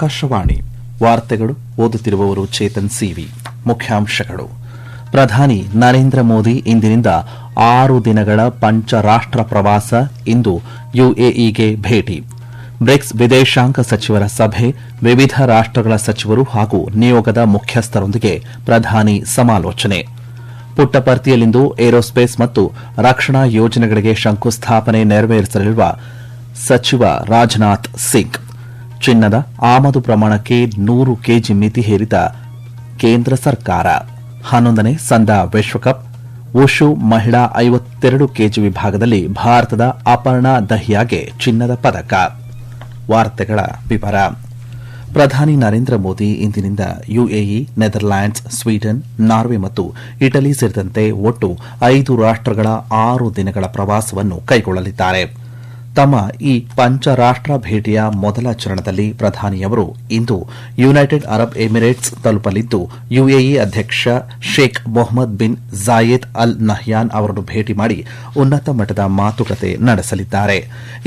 ಆಕಾಶವಾಣಿ ವಾರ್ತೆಗಳು ಓದುತ್ತಿರುವವರು ಚೇತನ್ ಸಿವಿ. ಮುಖ್ಯಾಂಶಗಳು. ಪ್ರಧಾನಿ ನರೇಂದ್ರ ಮೋದಿ ಇಂದಿನಿಂದ 6 ದಿನಗಳ ಪಂಚರಾಷ್ಟ್ರ ಪ್ರವಾಸ, ಇಂದು ಯುಎಇಗೆ ಭೇಟಿ. ಬ್ರಿಕ್ಸ್ ವಿದೇಶಾಂಗ ಸಚಿವರ ಸಭೆ, ವಿವಿಧ ರಾಷ್ಟಗಳ ಸಚಿವರು ಹಾಗೂ ನಿಯೋಗದ ಮುಖ್ಯಸ್ಥರೊಂದಿಗೆ ಪ್ರಧಾನಿ ಸಮಾಲೋಚನೆ. ಪುಟ್ಟಪರ್ತಿಯಲ್ಲಿಂದು ಏರೋಸ್ಪೇಸ್ ಮತ್ತು ರಕ್ಷಣಾ ಯೋಜನೆಗಳಿಗೆ ಶಂಕುಸ್ಥಾಪನೆ ನೆರವೇರಿಸಲಿರುವ ಸಚಿವ ರಾಜನಾಥ್ ಸಿಂಗ್. ಚಿನ್ನದ ಆಮದು ಪ್ರಮಾಣಕ್ಕೆ 100 ಕೆಜಿ ಮಿತಿ ಹೇರಿದ ಕೇಂದ್ರ ಸರ್ಕಾರ. 11ನೇ ಸಂದಾ ವಿಶ್ವಕಪ್ ವುಶು ಮಹಿಳಾ 52 ಕೆಜಿ ವಿಭಾಗದಲ್ಲಿ ಭಾರತದ ಅಪರ್ಣಾ ದಹಿಯಾಗೆ ಚಿನ್ನದ ಪದಕ. ವಾರ್ತೆಗಳ ವಿವರ. ಪ್ರಧಾನಿ ನರೇಂದ್ರ ಮೋದಿ ಇಂದಿನಿಂದ ಯುಎಇ, ನೆದರ್ಲ್ಯಾಂಡ್ಸ್, ಸ್ವೀಡನ್, ನಾರ್ವೆ ಮತ್ತು ಇಟಲಿ ಸೇರಿದಂತೆ ಒಟ್ಟು 5 ರಾಷ್ಟಗಳ 6 ದಿನಗಳ ಪ್ರವಾಸವನ್ನು ಕೈಗೊಳ್ಳಲಿದ್ದಾರೆ. ತಮ್ಮ ಈ ಪಂಚರಾಷ್ಟ್ರ ಭೇಟಿಯ ಮೊದಲ ಚರಣದಲ್ಲಿ ಪ್ರಧಾನಿಯವರು ಇಂದು ಯುನೈಟೆಡ್ ಅರಬ್ ಎಮಿರೇಟ್ಸ್ ತಲುಪಲಿದ್ದು, ಯುಎಇ ಅಧ್ಯಕ್ಷ Sheikh Mohammed bin Zayed Al Nahyan ಅವರನ್ನು ಭೇಟಿ ಮಾಡಿ ಉನ್ನತ ಮಟ್ಟದ ಮಾತುಕತೆ ನಡೆಸಲಿದ್ದಾರೆ.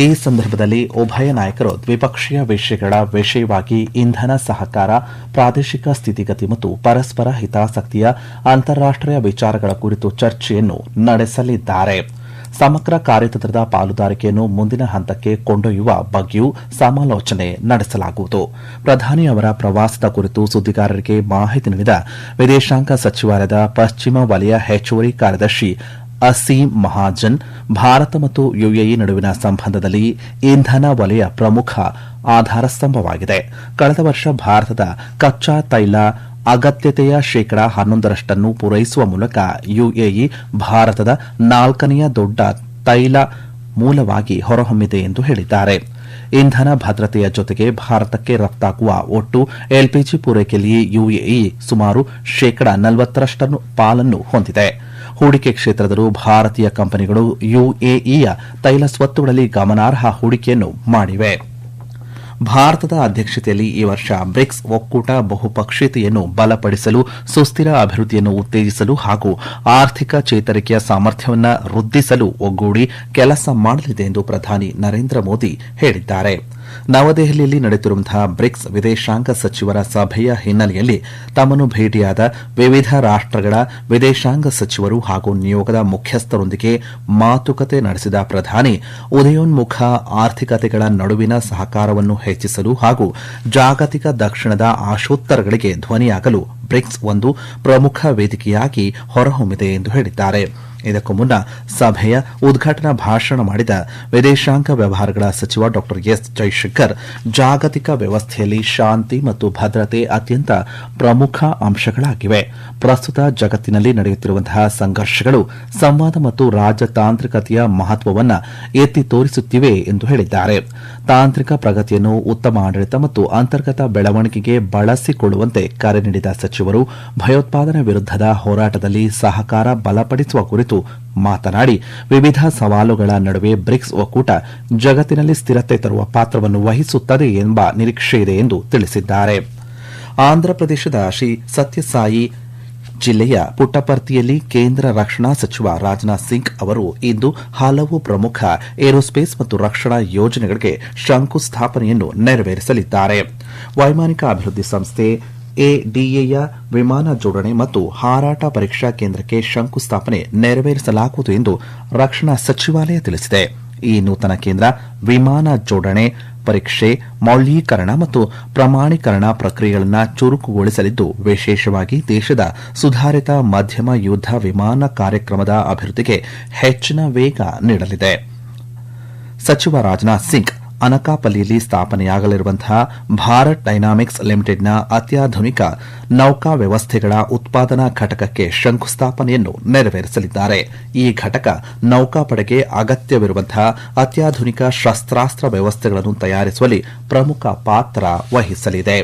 ಈ ಸಂದರ್ಭದಲ್ಲಿ ಉಭಯ ನಾಯಕರು ದ್ವಿಪಕ್ಷೀಯ ವಿಷಯಗಳ ವಿಷಯವಾಗಿ ಇಂಧನ ಸಹಕಾರ, ಪ್ರಾದೇಶಿಕ ಸ್ಥಿತಿಗತಿ ಮತ್ತು ಪರಸ್ಪರ ಹಿತಾಸಕ್ತಿಯ ಅಂತಾರಾಷ್ಟೀಯ ವಿಚಾರಗಳ ಕುರಿತು ಚರ್ಚೆಯನ್ನು ನಡೆಸಲಿದ್ದಾರೆ. ಸಮಗ್ರ ಕಾರ್ಯತಂತ್ರದ ಪಾಲುದಾರಿಕೆಯನ್ನು ಮುಂದಿನ ಹಂತಕ್ಕೆ ಕೊಂಡೊಯ್ಯುವ ಬಗ್ಗೆಯೂ ಸಮಾಲೋಚನೆ ನಡೆಸಲಾಗುವುದು. ಪ್ರಧಾನಿ ಅವರ ಪ್ರವಾಸದ ಕುರಿತು ಸುದ್ದಿಗಾರರಿಗೆ ಮಾಹಿತಿ ನೀಡಿದ ವಿದೇಶಾಂಗ ಸಚಿವಾಲಯದ ಪಶ್ಚಿಮ ವಲಯ ಹೆಚ್ಚುವರಿ ಕಾರ್ಯದರ್ಶಿ ಅಸೀಂ ಮಹಾಜನ್, ಭಾರತ ಮತ್ತು ಯುಎಇ ನಡುವಿನ ಸಂಬಂಧದಲ್ಲಿ ಇಂಧನ ವಲಯ ಪ್ರಮುಖ ಆಧಾರಸ್ತಂಭವಾಗಿದೆ. ಕಳೆದ ವರ್ಷ ಭಾರತದ ಕಚ್ಚಾ ತೈಲ ಅಗತ್ಯತೆಯ ಶೇಕಡಾ 11% ಪೂರೈಸುವ ಮೂಲಕ ಯುಎಇ ಭಾರತದ 4ನೇ ದೊಡ್ಡ ತೈಲ ಮೂಲವಾಗಿ ಹೊರಹೊಮ್ಮಿದೆ ಎಂದು ಹೇಳಿದ್ದಾರೆ. ಇಂಧನ ಭದ್ರತೆಯ ಜೊತೆಗೆ ಭಾರತಕ್ಕೆ ರಫ್ತಾಗುವ ಒಟ್ಟು ಎಲ್ಪಿಜಿ ಪೂರೈಕೆಯಲ್ಲಿ ಯುಎಇ ಸುಮಾರು ಶೇಕಡಾ 40% ಪಾಲನ್ನು ಹೊಂದಿದೆ. ಹೂಡಿಕೆ ಕ್ಷೇತ್ರದಲ್ಲೂ ಭಾರತೀಯ ಕಂಪನಿಗಳು ಯುಎಇಯ ತೈಲ ಸ್ವತ್ತುಗಳಲ್ಲಿ ಗಮನಾರ್ಹ ಹೂಡಿಕೆಯನ್ನು ಮಾಡಿವೆ. ಭಾರತದ ಅಧ್ಯಕ್ಷತೆಯಲ್ಲಿ ಈ ವರ್ಷ ಬ್ರಿಕ್ಸ್ ಒಕ್ಕೂಟ ಬಹುಪಕ್ಷೀಯತೆಯನ್ನು ಬಲಪಡಿಸಲು, ಸುಸ್ಥಿರ ಅಭಿವೃದ್ಧಿಯನ್ನು ಉತ್ತೇಜಿಸಲು ಹಾಗೂ ಆರ್ಥಿಕ ಚೇತರಿಕೆಯ ಸಾಮರ್ಥ್ಯವನ್ನು ವೃದ್ಧಿಸಲು ಒಗ್ಗೂಡಿ ಕೆಲಸ ಮಾಡಲಿದೆ ಎಂದು ಪ್ರಧಾನಿ ನರೇಂದ್ರ ಮೋದಿ ಹೇಳಿದ್ದಾರೆ. ನವದೆಹಲಿಯಲ್ಲಿ ನಡೆಯುತ್ತಿರುವಂತಹ ಬ್ರಿಕ್ಸ್ ವಿದೇಶಾಂಗ ಸಚಿವರ ಸಭೆಯ ಹಿನ್ನೆಲೆಯಲ್ಲಿ ತಮ್ಮನ್ನು ಭೇಟಿಯಾದ ವಿವಿಧ ರಾಷ್ಟಗಳ ವಿದೇಶಾಂಗ ಸಚಿವರು ಹಾಗೂ ನಿಯೋಗದ ಮುಖ್ಯಸ್ಥರೊಂದಿಗೆ ಮಾತುಕತೆ ನಡೆಸಿದ ಪ್ರಧಾನಿ, ಉದಯೋನ್ಮುಖ ಆರ್ಥಿಕತೆಗಳ ನಡುವಿನ ಸಹಕಾರವನ್ನು ಹೆಚ್ಚಿಸಲು ಹಾಗೂ ಜಾಗತಿಕ ದಕ್ಷಿಣದ ಆಶೋತ್ತರಗಳಿಗೆ ಧ್ವನಿಯಾಗಲು ಬ್ರಿಕ್ಸ್ ಒಂದು ಪ್ರಮುಖ ವೇದಿಕೆಯಾಗಿ ಹೊರಹೊಮ್ಮಿದೆ ಎಂದು ಹೇಳಿದ್ದಾರೆ. ಇದಕ್ಕೂ ಮುನ್ನ ಸಭೆಯ ಉದ್ಘಾಟನಾ ಭಾಷಣ ಮಾಡಿದ ವಿದೇಶಾಂಗ ವ್ಯವಹಾರಗಳ ಸಚಿವ ಡಾ ಎಸ್ ಜೈಶಂಕರ್, ಜಾಗತಿಕ ವ್ಯವಸ್ಥೆಯಲ್ಲಿ ಶಾಂತಿ ಮತ್ತು ಭದ್ರತೆ ಅತ್ಯಂತ ಪ್ರಮುಖ ಅಂಶಗಳಾಗಿವೆ. ಪ್ರಸ್ತುತ ಜಗತ್ತಿನಲ್ಲಿ ನಡೆಯುತ್ತಿರುವಂತಹ ಸಂಘರ್ಷಗಳು ಸಂವಾದ ಮತ್ತು ರಾಜತಾಂತ್ರಿಕತೆಯ ಮಹತ್ವವನ್ನು ಎತ್ತಿ ತೋರಿಸುತ್ತಿವೆ ಎಂದು ಹೇಳಿದ್ದಾರೆ. ತಾಂತ್ರಿಕ ಪ್ರಗತಿಯನ್ನು ಉತ್ತಮ ಆಡಳಿತ ಮತ್ತು ಅಂತರ್ಗತ ಬೆಳವಣಿಗೆಗೆ ಬಳಸಿಕೊಳ್ಳುವಂತೆ ಕರೆ ನೀಡಿದ ಸಚಿವರು, ಭಯೋತ್ಪಾದನೆ ವಿರುದ್ಧದ ಹೋರಾಟದಲ್ಲಿ ಸಹಕಾರ ಬಲಪಡಿಸುವ ಕುರಿತು ಮಾತನಾಡಿ, ವಿವಿಧ ಸವಾಲುಗಳ ನಡುವೆ ಬ್ರಿಕ್ಸ್ ಒಕ್ಕೂಟ ಜಗತ್ತಿನಲ್ಲಿ ಸ್ಥಿರತೆ ತರುವ ಪಾತ್ರವನ್ನು ವಹಿಸುತ್ತದೆ ಎಂಬ ನಿರೀಕ್ಷೆಯಿದೆ ಎಂದು ತಿಳಿಸಿದ್ದಾರೆ. ಆಂಧ್ರಪ್ರದೇಶದ ಶ್ರೀ ಸತ್ಯಸಾಯಿ ಜಿಲ್ಲೆಯ ಪುಟ್ಟಪರ್ತಿಯಲ್ಲಿ ಕೇಂದ್ರ ರಕ್ಷಣಾ ಸಚಿವ ರಾಜನಾಥ್ ಸಿಂಗ್ ಅವರು ಇಂದು ಹಲವು ಪ್ರಮುಖ ಏರೋಸ್ಪೇಸ್ ಮತ್ತು ರಕ್ಷಣಾ ಯೋಜನೆಗಳಿಗೆ ಶಂಕುಸ್ಥಾಪನೆಯನ್ನು ನೆರವೇರಿಸಲಿದ್ದಾರೆ. ವೈಮಾನಿಕ ಅಭಿವೃದ್ಧಿ ಸಂಸ್ಥೆ ಎಡಿಎಯ ವಿಮಾನ ಜೋಡಣೆ ಮತ್ತು ಹಾರಾಟ ಪರೀಕ್ಷಾ ಕೇಂದ್ರಕ್ಕೆ ಶಂಕುಸ್ಥಾಪನೆ ನೆರವೇರಿಸಲಾಗುವುದು ಎಂದು ರಕ್ಷಣಾ ಸಚಿವಾಲಯ ತಿಳಿಸಿದೆ. ಈ ನೂತನ ಕೇಂದ್ರ ವಿಮಾನ ಜೋಡಣೆ, ಪರೀಕ್ಷೆ, ಮೌಲ್ಯೀಕರಣ ಮತ್ತು ಪ್ರಮಾಣೀಕರಣ ಪ್ರಕ್ರಿಯೆಗಳನ್ನು ಚುರುಕುಗೊಳಿಸಲಿದ್ದು, ವಿಶೇಷವಾಗಿ ದೇಶದ ಸುಧಾರಿತ ಮಧ್ಯಮ ಯುದ್ಧ ವಿಮಾನ ಕಾರ್ಯಕ್ರಮದ ಅಭಿವೃದ್ಧಿಗೆ ಹೆಚ್ಚಿನ ವೇಗ ನೀಡಲಿದೆ. ಸಚಿವ ರಾಜನಾಥ್ ಸಿಂಗ್ ಅನಕಾಪಲ್ಲಿಯಲ್ಲಿ ಸ್ಥಾಪನೆಯಾಗಲಿರುವಂತಹ ಭಾರತ್ ಡೈನಾಮಿಕ್ಸ್ ಲಿಮಿಟೆಡ್ನ ಅತ್ಯಾಧುನಿಕ ನೌಕಾ ವ್ಯವಸ್ಥೆಗಳ ಉತ್ಪಾದನಾ ಘಟಕಕ್ಕೆ ಶಂಕುಸ್ಥಾಪನೆಯನ್ನು ನೆರವೇರಿಸಲಿದ್ದಾರೆ. ಈ ಘಟಕ ನೌಕಾಪಡೆಗೆ ಅಗತ್ಯವಿರುವಂತಹ ಅತ್ಯಾಧುನಿಕ ಶಸ್ತ್ರಾಸ್ತ್ರ ವ್ಯವಸ್ಥೆಗಳನ್ನು ತಯಾರಿಸುವಲ್ಲಿ ಪ್ರಮುಖ ಪಾತ್ರ ವಹಿಸಲಿದೆ.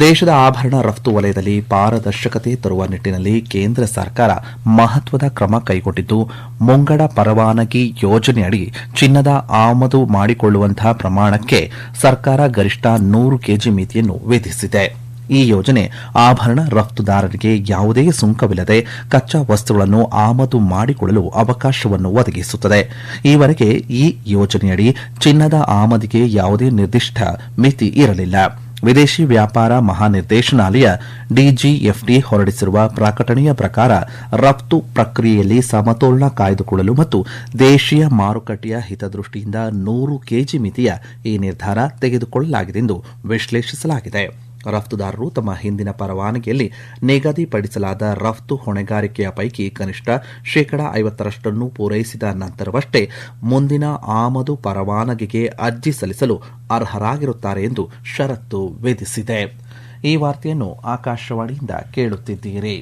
ದೇಶದ ಆಭರಣ ರಫ್ತು ವಲಯದಲ್ಲಿ ಪಾರದರ್ಶಕತೆ ತರುವ ನಿಟ್ಟಿನಲ್ಲಿ ಕೇಂದ್ರ ಸರ್ಕಾರ ಮಹತ್ವದ ಕ್ರಮ ಕೈಗೊಂಡಿದ್ದು, ಮುಂಗಡ ಪರವಾನಗಿ ಯೋಜನೆಯಡಿ ಚಿನ್ನದ ಆಮದು ಮಾಡಿಕೊಳ್ಳುವಂತಹ ಪ್ರಮಾಣಕ್ಕೆ ಸರ್ಕಾರ ಗರಿಷ್ಠ 100 ಕೆಜಿ ಮಿತಿಯನ್ನು ವಿಧಿಸಿದೆ. ಈ ಯೋಜನೆ ಆಭರಣ ರಫ್ತುದಾರರಿಗೆ ಯಾವುದೇ ಸುಂಕವಿಲ್ಲದೆ ಕಚ್ಚಾ ವಸ್ತುಗಳನ್ನು ಆಮದು ಮಾಡಿಕೊಳ್ಳಲು ಅವಕಾಶವನ್ನು ಒದಗಿಸುತ್ತದೆ. ಈವರೆಗೆ ಈ ಯೋಜನೆಯಡಿ ಚಿನ್ನದ ಆಮದಿಗೆ ಯಾವುದೇ ನಿರ್ದಿಷ್ಟ ಮಿತಿ ಇರಲಿಲ್ಲ. ವಿದೇಶಿ ವ್ಯಾಪಾರ ಮಹಾನಿರ್ದೇಶನಾಲಯ ಡಿಜಿಎಫ್ಡಿ ಹೊರಡಿಸಿರುವ ಪ್ರಕಟಣೆಯ ಪ್ರಕಾರ ರಫ್ತು ಪ್ರಕ್ರಿಯೆಯಲ್ಲಿ ಸಮತೋಲನ ಕಾಯ್ದುಕೊಳ್ಳಲು ಮತ್ತು ದೇಶೀಯ ಮಾರುಕಟ್ಟೆಯ ಹಿತದೃಷ್ಟಿಯಿಂದ 100 ಕೆಜಿ ಮಿತಿಯ ಈ ನಿರ್ಧಾರ ತೆಗೆದುಕೊಳ್ಳಲಾಗಿದೆ ಎಂದು ವಿಶ್ಲೇಷಿಸಲಾಗಿದೆ. ರಫ್ತುದಾರರು ತಮ್ಮ ಹಿಂದಿನ ಪರವಾನಗಿಯಲ್ಲಿ ನಿಗದಿಪಡಿಸಲಾದ ರಫ್ತು ಹೊಣೆಗಾರಿಕೆಯ ಪೈಕಿ ಕನಿಷ್ಠ ಶೇಕಡಾ 50% ಪೂರೈಸಿದ ನಂತರವಷ್ಟೇ ಮುಂದಿನ ಆಮದು ಪರವಾನಗಿಗೆ ಅರ್ಜಿ ಸಲ್ಲಿಸಲು ಅರ್ಹರಾಗಿರುತ್ತಾರೆ ಎಂದು ಷರತ್ತು ವಿಧಿಸಿದೆ. ಈ ವಾರ್ತೆಯನ್ನು ಆಕಾಶವಾಣಿಯಿಂದ ಕೇಳುತ್ತಿದ್ದೀರಿ.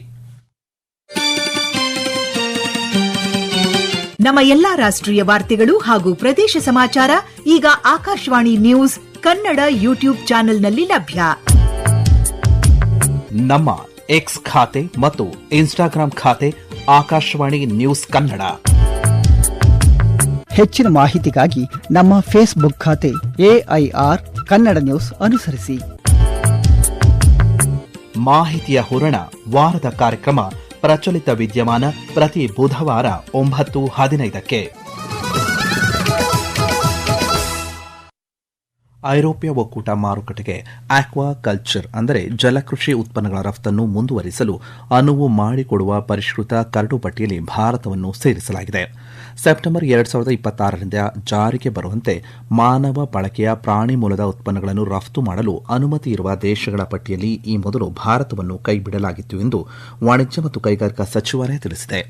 ನಮ್ಮ ಎಲ್ಲಾ ರಾಷ್ಟ್ರೀಯ ವಾರ್ತೆಗಳು ಹಾಗೂ ಪ್ರದೇಶ ಸಮಾಚಾರ ಈಗ ಆಕಾಶವಾಣಿ ನ್ಯೂಸ್ ಕನ್ನಡ ಯೂಟ್ಯೂಬ್ ಚಾನೆಲ್ನಲ್ಲಿ ಲಭ್ಯ. ನಮ್ಮ ಎಕ್ಸ್ ಖಾತೆ ಮತ್ತು ಇನ್ಸ್ಟಾಗ್ರಾಂ ಖಾತೆ ಆಕಾಶವಾಣಿ ನ್ಯೂಸ್ ಕನ್ನಡ. ಹೆಚ್ಚಿನ ಮಾಹಿತಿಗಾಗಿ ನಮ್ಮ ಫೇಸ್ಬುಕ್ ಖಾತೆ AIR ಕನ್ನಡ ನ್ಯೂಸ್ ಅನುಸರಿಸಿ. ಮಾಹಿತಿಯ ಹೂರಣ ವಾರದ ಕಾರ್ಯಕ್ರಮ ಪ್ರಚಲಿತ ವಿದ್ಯಮಾನ ಪ್ರತಿ ಬುಧವಾರ 9:15ಕ್ಕೆ. ಐರೋಪ್ಯ ಒಕ್ಕೂಟ ಮಾರುಕಟ್ಟೆಗೆ ಆಕ್ವಾ ಕಲ್ಚರ್ ಅಂದರೆ ಜಲಕೃಷಿ ಉತ್ಪನ್ನಗಳ ರಫ್ತನ್ನು ಮುಂದುವರಿಸಲು ಅನುವು ಮಾಡಿಕೊಡುವ ಪರಿಷ್ಕೃತ ಕರಡು ಪಟ್ಟಿಯಲ್ಲಿ ಭಾರತವನ್ನು ಸೇರಿಸಲಾಗಿದೆ. ಸೆಪ್ಟೆಂಬರ್ 2026ರಿಂದ ಜಾರಿಗೆ ಬರುವಂತೆ ಮಾನವ ಬಳಕೆಯ ಪ್ರಾಣಿ ಮೂಲದ ಉತ್ಪನ್ನಗಳನ್ನು ರಫ್ತು ಮಾಡಲು ಅನುಮತಿ ಇರುವ ದೇಶಗಳ ಪಟ್ಟಿಯಲ್ಲಿ ಈ ಮೊದಲು ಭಾರತವನ್ನು ಕೈಬಿಡಲಾಗಿತ್ತು ಎಂದು ವಾಣಿಜ್ಯ ಮತ್ತು ಕೈಗಾರಿಕಾ ಸಚಿವಾಲಯ ತಿಳಿಸಿದೆ.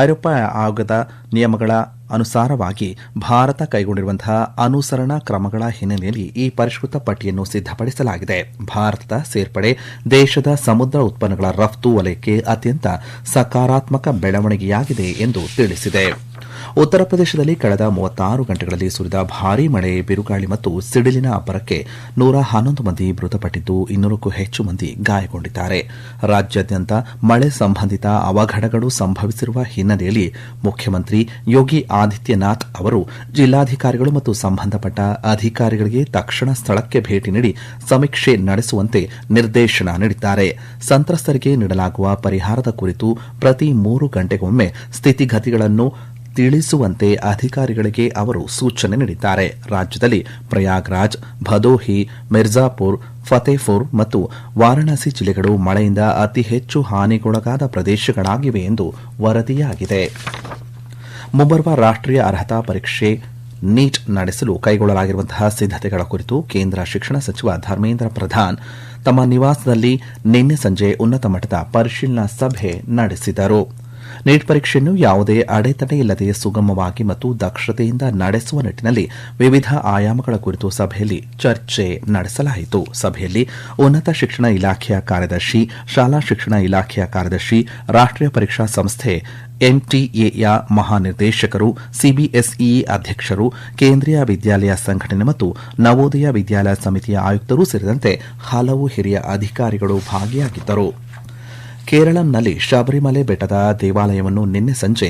ಐರೋಪ್ಯ ಆಯೋಗದ ನಿಯಮಗಳ ಅನುಸಾರವಾಗಿ ಭಾರತ ಕೈಗೊಂಡಿರುವಂತಹ ಅನುಸರಣಾ ಕ್ರಮಗಳ ಹಿನ್ನೆಲೆಯಲ್ಲಿ ಈ ಪರಿಷ್ಕೃತ ಪಟ್ಟಿಯನ್ನು ಸಿದ್ದಪಡಿಸಲಾಗಿದೆ. ಭಾರತದ ಸೇರ್ಪಡೆ ದೇಶದ ಸಮುದ್ರ ಉತ್ಪನ್ನಗಳ ರಫ್ತು ವಲಯಕ್ಕೆ ಅತ್ಯಂತ ಸಕಾರಾತ್ಮಕ ಬೆಳವಣಿಗೆಯಾಗಿದೆ ಎಂದು ತಿಳಿಸಿದೆ. ಉತ್ತರ ಪ್ರದೇಶದಲ್ಲಿ ಕಳೆದ 36 ಗಂಟೆಗಳಲ್ಲಿ ಸುರಿದ ಭಾರೀ ಮಳೆ, ಬಿರುಗಾಳಿ ಮತ್ತು ಸಿಡಿಲಿನ ಅಬ್ಬರಕ್ಕೆ 111 ಮಂದಿ ಮೃತಪಟ್ಟಿದ್ದು 200ಕ್ಕೂ ಹೆಚ್ಚು ಮಂದಿ ಗಾಯಗೊಂಡಿದ್ದಾರೆ. ರಾಜ್ಯಾದ್ಯಂತ ಮಳೆ ಸಂಬಂಧಿತ ಅವಘಡಗಳು ಸಂಭವಿಸಿರುವ ಹಿನ್ನೆಲೆಯಲ್ಲಿ ಮುಖ್ಯಮಂತ್ರಿ ಯೋಗಿ ಆದಿತ್ಯನಾಥ್ ಅವರು ಜಿಲ್ಲಾಧಿಕಾರಿಗಳು ಮತ್ತು ಸಂಬಂಧಪಟ್ಟ ಅಧಿಕಾರಿಗಳಿಗೆ ತಕ್ಷಣ ಸ್ಥಳಕ್ಕೆ ಭೇಟಿ ನೀಡಿ ಸಮೀಕ್ಷೆ ನಡೆಸುವಂತೆ ನಿರ್ದೇಶನ ನೀಡಿದ್ದಾರೆ. ಸಂತ್ರಸ್ತರಿಗೆ ನೀಡಲಾಗುವ ಪರಿಹಾರದ ಕುರಿತು ಪ್ರತಿ 3 ಗಂಟೆಗೊಮ್ಮೆ ಸ್ಥಿತಿಗತಿಗಳನ್ನು ತಿಳಿಸುವಂತೆ ಅಧಿಕಾರಿಗಳಿಗೆ ಅವರು ಸೂಚನೆ ನೀಡಿದ್ದಾರೆ. ರಾಜ್ಯದಲ್ಲಿ ಪ್ರಯಾಗ್ರಾಜ್, ಭದೋಹಿ, ಮಿರ್ಜಾಪುರ್, ಫತೇಪುರ್ ಮತ್ತು ವಾರಾಣಸಿ ಜಿಲ್ಲೆಗಳು ಮಳೆಯಿಂದ ಅತಿ ಹೆಚ್ಚು ಹಾನಿಗೊಳಗಾದ ಪ್ರದೇಶಗಳಾಗಿವೆ ಎಂದು ವರದಿಯಾಗಿದೆ. ಮುಂಬರುವ ರಾಷ್ಟೀಯ ಅರ್ಹತಾ ಪರೀಕ್ಷೆ ನೀಟ್ ನಡೆಸಲು ಕೈಗೊಳ್ಳಲಾಗಿರುವಂತಹ ಸಿದ್ದತೆಗಳ ಕುರಿತು ಕೇಂದ್ರ ಶಿಕ್ಷಣ ಸಚಿವ ಧರ್ಮೇಂದ್ರ ಪ್ರಧಾನ್ ತಮ್ಮ ನಿವಾಸದಲ್ಲಿ ನಿನ್ನೆ ಸಂಜೆ ಉನ್ನತ ಮಟ್ಟದ ಪರಿಶೀಲನಾ ಸಭೆ ನಡೆಸಿದರು. ನೀಟ್ ಪರೀಕ್ಷೆಯನ್ನು ಯಾವುದೇ ಅಡೆತಡೆ ಇಲ್ಲದೆ ಸುಗಮವಾಗಿ ಮತ್ತು ದಕ್ಷತೆಯಿಂದ ನಡೆಸುವ ನಿಟ್ಟಿನಲ್ಲಿ ವಿವಿಧ ಆಯಾಮಗಳ ಕುರಿತು ಸಭೆಯಲ್ಲಿ ಚರ್ಚೆ ನಡೆಸಲಾಯಿತು. ಸಭೆಯಲ್ಲಿ ಉನ್ನತ ಶಿಕ್ಷಣ ಇಲಾಖೆಯ ಕಾರ್ಯದರ್ಶಿ, ಶಾಲಾ ಶಿಕ್ಷಣ ಇಲಾಖೆಯ ಕಾರ್ಯದರ್ಶಿ, ರಾಷ್ಟೀಯ ಪರೀಕ್ಷಾ ಸಂಸ್ಥೆ ಎನ್ಟಿಎಯ ಮಹಾನಿರ್ದೇಶಕರು, ಸಿಬಿಎಸ್ಇ ಅಧ್ಯಕ್ಷರು, ಕೇಂದ್ರೀಯ ವಿದ್ಯಾಲಯ ಸಂಘಟನೆ ಮತ್ತು ನವೋದಯ ವಿದ್ಯಾಲಯ ಸಮಿತಿಯ ಆಯುಕ್ತರು ಸೇರಿದಂತೆ ಹಲವು ಹಿರಿಯ ಅಧಿಕಾರಿಗಳು ಭಾಗಿಯಾಗಿದ್ದರು. ಕೇರಳಂನಲ್ಲಿ ಶಬರಿಮಲೆ ಬೆಟ್ಟದ ದೇವಾಲಯವನ್ನು ನಿನ್ನೆ ಸಂಜೆ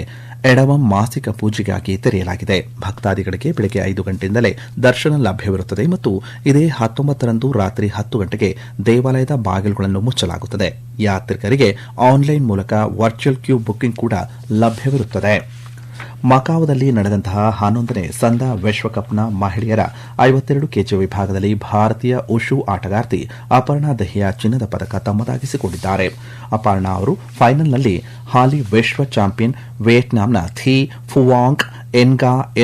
ಎಡವಂ ಮಾಸಿಕ ಪೂಜೆಗಾಗಿ ತೆರೆಯಲಾಗಿದೆ. ಭಕ್ತಾದಿಗಳಿಗೆ ಬೆಳಗ್ಗೆ 5 ಗಂಟೆಯಿಂದಲೇ ದರ್ಶನ ಲಭ್ಯವಿರುತ್ತದೆ ಮತ್ತು ಇದೇ 19ರಂದು ರಾತ್ರಿ 10 ಗಂಟೆಗೆ ದೇವಾಲಯದ ಬಾಗಿಲುಗಳನ್ನು ಮುಚ್ಚಲಾಗುತ್ತದೆ. ಯಾತ್ರಿಕರಿಗೆ ಆನ್ಲೈನ್ ಮೂಲಕ ವರ್ಚುವಲ್ ಕ್ಯೂ ಬುಕಿಂಗ್ ಕೂಡ ಲಭ್ಯವಿರುತ್ತದೆ. ಮಕಾವದಲ್ಲಿ ನಡೆದಂತಹ 11ನೇ ಸಂದಾ ವಿಶ್ವಕಪ್ನ ಮಹಿಳೆಯರ 52 ಕೆಜಿ ವಿಭಾಗದಲ್ಲಿ ಭಾರತೀಯ ಉಷು ಆಟಗಾರ್ತಿ ಅಪರ್ಣಾ ದಹಿಯಾ ಚಿನ್ನದ ಪದಕ ತಮ್ಮದಾಗಿಸಿಕೊಂಡಿದ್ದಾರೆ. ಅಪರ್ಣಾ ಅವರು ಫೈನಲ್ನಲ್ಲಿ ಹಾಲಿ ವಿಶ್ವ ಚಾಂಪಿಯನ್ ವಿಯೆಟ್ನಾಂನ ಥಿ ಫುವಾಂಗ್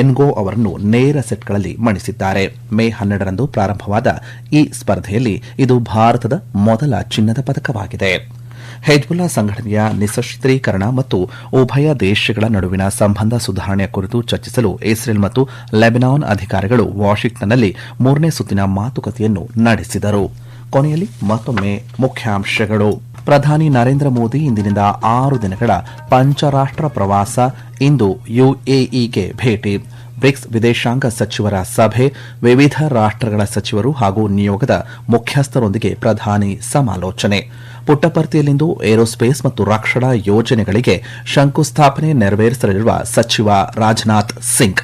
ಎನ್ಗೋ ಅವರನ್ನು ನೇರ ಸೆಟ್ಗಳಲ್ಲಿ ಮಣಿಸಿದ್ದಾರೆ. ಮೇ 12ರಂದು ಪ್ರಾರಂಭವಾದ ಈ ಸ್ಪರ್ಧೆಯಲ್ಲಿ ಇದು ಭಾರತದ ಮೊದಲ ಚಿನ್ನದ ಪದಕವಾಗಿದೆ. ಹೆಜ್ಬುಲ್ಲಾ ಸಂಘಟನೆಯ ನಿಶಸ್ತ್ರೀಕರಣ ಮತ್ತು ಉಭಯ ದೇಶಗಳ ನಡುವಿನ ಸಂಬಂಧ ಸುಧಾರಣೆಯ ಕುರಿತು ಚರ್ಚಿಸಲು ಇಸ್ರೇಲ್ ಮತ್ತು ಲೆಬನಾನ್ ಅಧಿಕಾರಿಗಳು ವಾಷಿಂಗ್ಟನ್ನಲ್ಲಿ 3ನೇ ಸುತ್ತಿನ ಮಾತುಕತೆಯನ್ನು ನಡೆಸಿದರು. ಕೊನೆಯಲ್ಲಿ ಮತ್ತೊಮ್ಮೆ ಮುಖ್ಯಾಂಶಗಳು. ಪ್ರಧಾನಿ ನರೇಂದ್ರ ಮೋದಿ ಇಂದಿನಿಂದ 6 ದಿನಗಳ ಪಂಚರಾಷ್ಟ್ರ ಪ್ರವಾಸ, ಇಂದು ಯುಎಇಗೆ ಭೇಟಿ. ಬ್ರಿಕ್ಸ್ ವಿದೇಶಾಂಗ ಸಚಿವರ ಸಭೆ, ವಿವಿಧ ರಾಷ್ಟಗಳ ಸಚಿವರು ಹಾಗೂ ನಿಯೋಗದ ಮುಖ್ಯಸ್ಥರೊಂದಿಗೆ ಪ್ರಧಾನಿ ಸಮಾಲೋಚನೆ. ಪುಟ್ಟಪರ್ತಿಯಲ್ಲಿಂದು ಏರೋಸ್ಪೇಸ್ ಮತ್ತು ರಕ್ಷಣಾ ಯೋಜನೆಗಳಿಗೆ ಶಂಕುಸ್ಥಾಪನೆ ನೆರವೇರಿಸಲಿರುವ ಸಚಿವ ರಾಜನಾಥ್ ಸಿಂಗ್.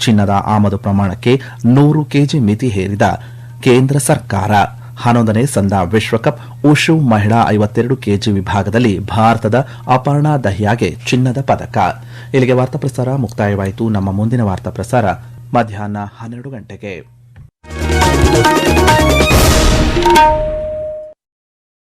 ಚಿನ್ನದ ಆಮದು ಪ್ರಮಾಣಕ್ಕೆ 100 ಕೆಜಿ ಮಿತಿ ಹೇರಿದ ಕೇಂದ್ರ ಸರ್ಕಾರ. 11ನೇ ಸಂದಾ ವಿಶ್ವಕಪ್ ಉಷು ಮಹಿಳಾ 52 ಕೆಜಿ ವಿಭಾಗದಲ್ಲಿ ಭಾರತದ ಅಪರ್ಣಾ ದಹಿಯಾಗೆ ಚಿನ್ನದ ಪದಕ. ಇಲ್ಲಿಗೆ ವಾರ್ತಾ ಪ್ರಸಾರ ಮುಕ್ತಾಯವಾಯಿತು. ನಮ್ಮ ಮುಂದಿನ ವಾರ್ತಾ ಪ್ರಸಾರ ಮಧ್ಯಾಹ್ನ 12 ಗಂಟೆಗೆ.